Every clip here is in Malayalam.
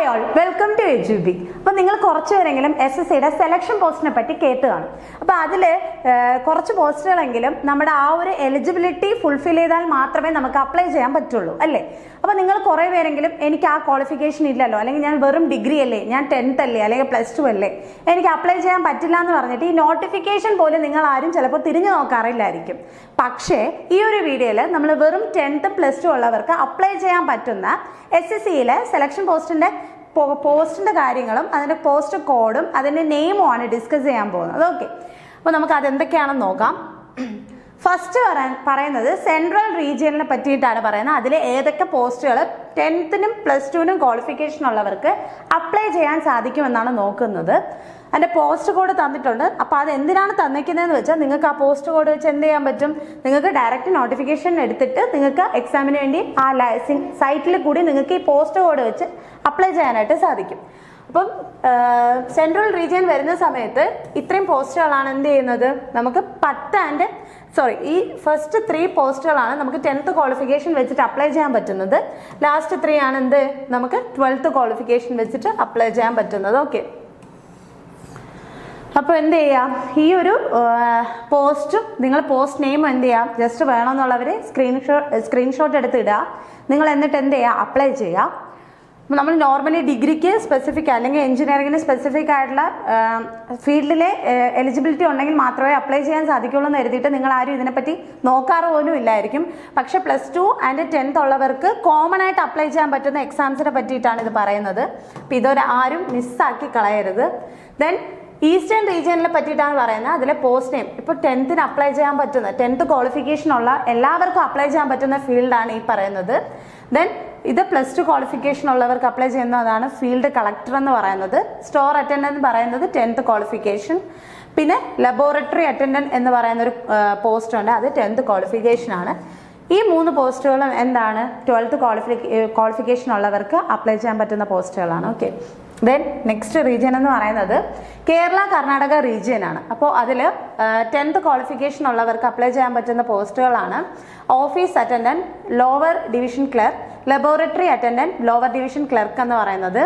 ഹായ് ഓൾ, വെൽക്കം ടു എജുബി. അപ്പോൾ നിങ്ങൾ കുറച്ച് പേരെങ്കിലും SSCയുടെ സെലക്ഷൻ പോസ്റ്റിനെ പറ്റി കേട്ട് കാണും. അപ്പോൾ അതിൽ കുറച്ച് പോസ്റ്റുകളെങ്കിലും നമ്മുടെ ആ ഒരു എലിജിബിലിറ്റി ഫുൾഫിൽ ചെയ്താൽ മാത്രമേ നമുക്ക് അപ്ലൈ ചെയ്യാൻ പറ്റുള്ളൂ അല്ലേ. അപ്പോൾ നിങ്ങൾ കുറേ പേരെങ്കിലും എനിക്ക് ആ ക്വാളിഫിക്കേഷൻ ഇല്ലല്ലോ, അല്ലെങ്കിൽ ഞാൻ വെറും ഡിഗ്രി അല്ലേ, ഞാൻ 10th അല്ലേ, അല്ലെങ്കിൽ +2 അല്ലേ, എനിക്ക് അപ്ലൈ ചെയ്യാൻ പറ്റില്ല എന്ന് പറഞ്ഞിട്ട് ഈ നോട്ടിഫിക്കേഷൻ പോലും നിങ്ങൾ ആരും ചിലപ്പോൾ തിരിഞ്ഞു നോക്കാറില്ലായിരിക്കും. പക്ഷേ ഈ ഒരു വീഡിയോയിൽ നമ്മൾ വെറും 10th +2 ഉള്ളവർക്ക് അപ്ലൈ ചെയ്യാൻ പറ്റുന്ന SSCയിലെ സെലക്ഷൻ പോസ്റ്റിന്റെ കാര്യങ്ങളും അതിന്റെ പോസ്റ്റ് കോഡും അതിന്റെ നെയിമും ആണ് ഡിസ്കസ് ചെയ്യാൻ പോകുന്നത്. ഓക്കെ, അപ്പോൾ നമുക്ക് അതെന്തൊക്കെയാണെന്ന് നോക്കാം. ഫസ്റ്റ് പറയുന്നത് സെൻട്രൽ റീജിയനിനെ പറ്റിയിട്ടാണ് പറയുന്നത്. അതിൽ ഏതൊക്കെ പോസ്റ്റുകൾ 10th +2 ക്വാളിഫിക്കേഷൻ ഉള്ളവർക്ക് അപ്ലൈ ചെയ്യാൻ സാധിക്കുമെന്നാണ് നോക്കുന്നത്. അതിൻ്റെ പോസ്റ്റ് കോഡ് തന്നിട്ടുണ്ട്. അപ്പോൾ അത് എന്തിനാണ് തന്നിരിക്കുന്നതെന്ന് വെച്ചാൽ നിങ്ങൾക്ക് ആ പോസ്റ്റ് കോഡ് വെച്ച് എന്ത് ചെയ്യാൻ പറ്റും, നിങ്ങൾക്ക് ഡയറക്റ്റ് നോട്ടിഫിക്കേഷൻ എടുത്തിട്ട് നിങ്ങൾക്ക് എക്സാമിന് വേണ്ടി ആ സൈറ്റിൽ കൂടി നിങ്ങൾക്ക് ഈ പോസ്റ്റ് കോഡ് വെച്ച് അപ്ലൈ ചെയ്യാനായിട്ട് സാധിക്കും. അപ്പം സെൻട്രൽ റീജിയൻ വരുന്ന സമയത്ത് ഇത്രയും പോസ്റ്റുകളാണ് എന്ത് ചെയ്യുന്നത്, നമുക്ക് ഈ ഫസ്റ്റ് 3 പോസ്റ്റുകളാണ് നമുക്ക് 10th ക്വാളിഫിക്കേഷൻ വെച്ചിട്ട് അപ്ലൈ ചെയ്യാൻ പറ്റുന്നത്. ലാസ്റ്റ് 3 ആണ് നമുക്ക് 12th ക്വാളിഫിക്കേഷൻ വെച്ചിട്ട് അപ്ലൈ ചെയ്യാൻ പറ്റുന്നത്. ഓക്കെ, അപ്പോൾ എന്ത് ചെയ്യാം, ഈ ഒരു പോസ്റ്റും നിങ്ങൾ പോസ്റ്റ് നെയിം എന്ത് ചെയ്യാം, ജസ്റ്റ് വേണമെന്നുള്ളവർ സ്ക്രീൻഷോട്ട് എടുത്ത് ഇടുക. നിങ്ങൾ എന്നിട്ട് എന്ത് ചെയ്യുക, അപ്ലൈ ചെയ്യുക. നമ്മൾ നോർമലി ഡിഗ്രിക്ക് സ്പെസിഫിക് അല്ലെങ്കിൽ എഞ്ചിനീയറിംഗിന് സ്പെസിഫിക് ആയിട്ടുള്ള ഫീൽഡിലെ എലിജിബിലിറ്റി ഉണ്ടെങ്കിൽ മാത്രമേ അപ്ലൈ ചെയ്യാൻ സാധിക്കുള്ളൂ എന്ന് കരുതിയിട്ട് നിങ്ങൾ ആരും ഇതിനെപ്പറ്റി നോക്കാറ് പോലും ഇല്ലായിരിക്കും. പക്ഷെ +2 ആൻഡ് 10th ഉള്ളവർക്ക് കോമൺ ആയിട്ട് അപ്ലൈ ചെയ്യാൻ പറ്റുന്ന എക്സാംസിനെ പറ്റിയിട്ടാണ് ഇത് പറയുന്നത്. അപ്പോൾ ഇതൊരു ആരും മിസ്സാക്കി കളയരുത്. ദെൻ ഈസ്റ്റേൺ റീജിയനിലെ പറ്റിയിട്ടാണ് പറയുന്നത്. അതിലെ പോസ്റ്റ് നെയിം ഇപ്പോൾ 10th അപ്ലൈ ചെയ്യാൻ പറ്റുന്ന 10th ക്വാളിഫിക്കേഷൻ ഉള്ള എല്ലാവർക്കും അപ്ലൈ ചെയ്യാൻ പറ്റുന്ന ഫീൽഡാണ് ഈ പറയുന്നത്. ദെൻ ഇത് +2 ക്വാളിഫിക്കേഷൻ ഉള്ളവർക്ക് അപ്ലൈ ചെയ്യുന്നതാണ് ഫീൽഡ് കളക്ടർ എന്ന് പറയുന്നത്. സ്റ്റോർ അറ്റൻഡന്റ് എന്ന് പറയുന്നത് 10th ക്വാളിഫിക്കേഷൻ. പിന്നെ ലബോറട്ടറി അറ്റൻഡന്റ് എന്ന് പറയുന്ന ഒരു പോസ്റ്റ് ഉണ്ട്, അത് 10th ക്വാളിഫിക്കേഷൻ ആണ്. ഈ 3 പോസ്റ്റുകളും എന്താണ്, 12th ക്വാളിഫിക്കേഷൻ ഉള്ളവർക്ക് അപ്ലൈ ചെയ്യാൻ പറ്റുന്ന പോസ്റ്റുകളാണ്. ഓക്കെ, ദെൻ നെക്സ്റ്റ് റീജിയൻ എന്ന് പറയുന്നത് കേരള കർണാടക റീജിയൻ ആണ്. അപ്പോൾ അതിൽ 10th ക്വാളിഫിക്കേഷൻ ഉള്ളവർക്ക് അപ്ലൈ ചെയ്യാൻ പറ്റുന്ന പോസ്റ്റുകളാണ് office attendant, lower division clerk, laboratory attendant, lower division clerk എന്ന് പറയുന്നത്.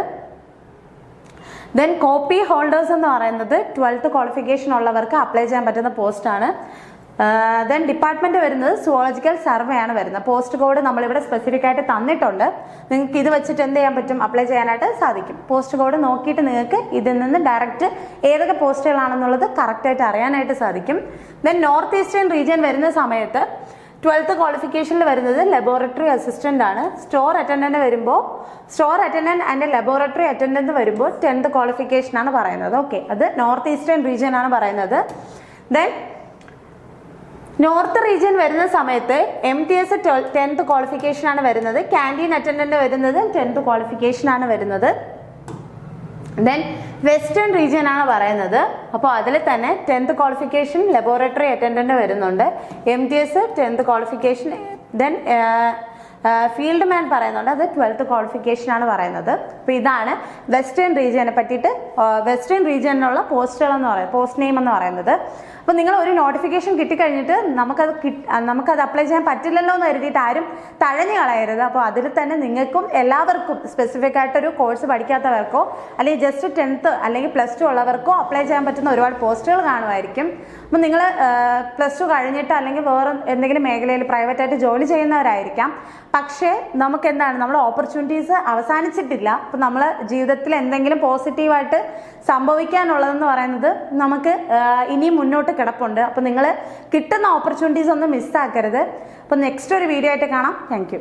ദെൻ കോപ്പി ഹോൾഡേഴ്സ് എന്ന് പറയുന്നത് 12th ക്വാളിഫിക്കേഷൻ ഉള്ളവർക്ക് അപ്ലൈ ചെയ്യാൻ പറ്റുന്ന പോസ്റ്റാണ്. ദെൻ ഡിപ്പാർട്ട്മെന്റ് വരുന്നത് സുവോളജിക്കൽ സർവേ ആണ് വരുന്നത്. പോസ്റ്റ് കോഡ് നമ്മളിവിടെ സ്പെസിഫിക് ആയിട്ട് തന്നിട്ടുണ്ട്. നിങ്ങൾക്ക് ഇത് വെച്ചിട്ട് എന്ത് ചെയ്യാൻ പറ്റും, അപ്ലൈ ചെയ്യാനായിട്ട് സാധിക്കും. പോസ്റ്റ് കോഡ് നോക്കിയിട്ട് നിങ്ങൾക്ക് ഇതിൽ നിന്ന് ഡയറക്റ്റ് ഏതൊക്കെ പോസ്റ്റുകളാണെന്നുള്ളത് കറക്റ്റായിട്ട് അറിയാനായിട്ട് സാധിക്കും. ദെൻ നോർത്ത് ഈസ്റ്റേൺ റീജിയൻ വരുന്ന സമയത്ത് 12th ക്വാളിഫിക്കേഷനിൽ വരുന്നത് ലബോറട്ടറി അസിസ്റ്റന്റ് ആണ്. Store attendant and laboratory attendant വരുമ്പോൾ 10th ക്വാളിഫിക്കേഷൻ ആണ് പറയുന്നത്. ഓക്കെ, അത് നോർത്ത് ഈസ്റ്റേൺ റീജിയൻ ആണ് പറയുന്നത്. ദെൻ നോർത്ത് റീജിയൻ വരുന്ന സമയത്ത് MTS 10th ക്വാളിഫിക്കേഷൻ ആണ് വരുന്നത്. ക്യാൻറ്റീൻ അറ്റൻഡന്റ് വരുന്നത് 10th ക്വാളിഫിക്കേഷൻ ആണ് വരുന്നത്. ദെൻ വെസ്റ്റേൺ റീജിയൻ ആണ് പറയുന്നത്. അപ്പോൾ അതിൽ തന്നെ 10th ക്വാളിഫിക്കേഷൻ ലബോറട്ടറി അറ്റൻഡന്റ് വരുന്നുണ്ട്. MTS 10th qualification. Then field man പറയുന്നുണ്ട്, അത് 12th ക്വാളിഫിക്കേഷൻ ആണ് പറയുന്നത്. അപ്പോൾ ഇതാണ് വെസ്റ്റേൺ റീജിയനെ പറ്റിയിട്ട് വെസ്റ്റേൺ റീജിയനിലുള്ള പോസ്റ്റ് നെയിം എന്ന് പറയുന്നത്. അപ്പോൾ നിങ്ങൾ ഒരു നോട്ടിഫിക്കേഷൻ കിട്ടിക്കഴിഞ്ഞിട്ട് നമുക്കത് അപ്ലൈ ചെയ്യാൻ പറ്റില്ലല്ലോ എന്ന് കരുതിയിട്ട് ആരും തഴഞ്ഞു കളയരുത്. അപ്പോൾ അതിൽ തന്നെ നിങ്ങൾക്കും എല്ലാവർക്കും സ്പെസിഫിക് ആയിട്ടൊരു കോഴ്സ് പഠിക്കാത്തവർക്കോ അല്ലെങ്കിൽ ജസ്റ്റ് 10th അല്ലെങ്കിൽ +2 ഉള്ളവർക്കോ അപ്ലൈ ചെയ്യാൻ പറ്റുന്ന ഒരുപാട് പോസ്റ്റുകൾ കാണുമായിരിക്കും. അപ്പോൾ നിങ്ങൾ +2 കഴിഞ്ഞിട്ട് അല്ലെങ്കിൽ വേറെ എന്തെങ്കിലും മേഖലയിൽ പ്രൈവറ്റായിട്ട് ജോലി ചെയ്യുന്നവരായിരിക്കാം. പക്ഷേ നമുക്ക് എന്താണ്, നമ്മൾ ഓപ്പർച്യൂണിറ്റീസ് അവസാനിച്ചിട്ടില്ല. അപ്പോൾ നമ്മൾ ജീവിതത്തിൽ എന്തെങ്കിലും പോസിറ്റീവായിട്ട് സംഭവിക്കാനുള്ളതെന്ന് പറയുന്നത് നമുക്ക് ഇനിയും മുന്നോട്ട് കിടപ്പുണ്ട്. അപ്പോൾ നിങ്ങൾ കിട്ടുന്ന ഓപ്പർച്യൂണിറ്റീസ് ഒന്നും മിസ്സാക്കരുത്. അപ്പോൾ നെക്സ്റ്റ് ഒരു വീഡിയോ ആയിട്ട് കാണാം. Thank you.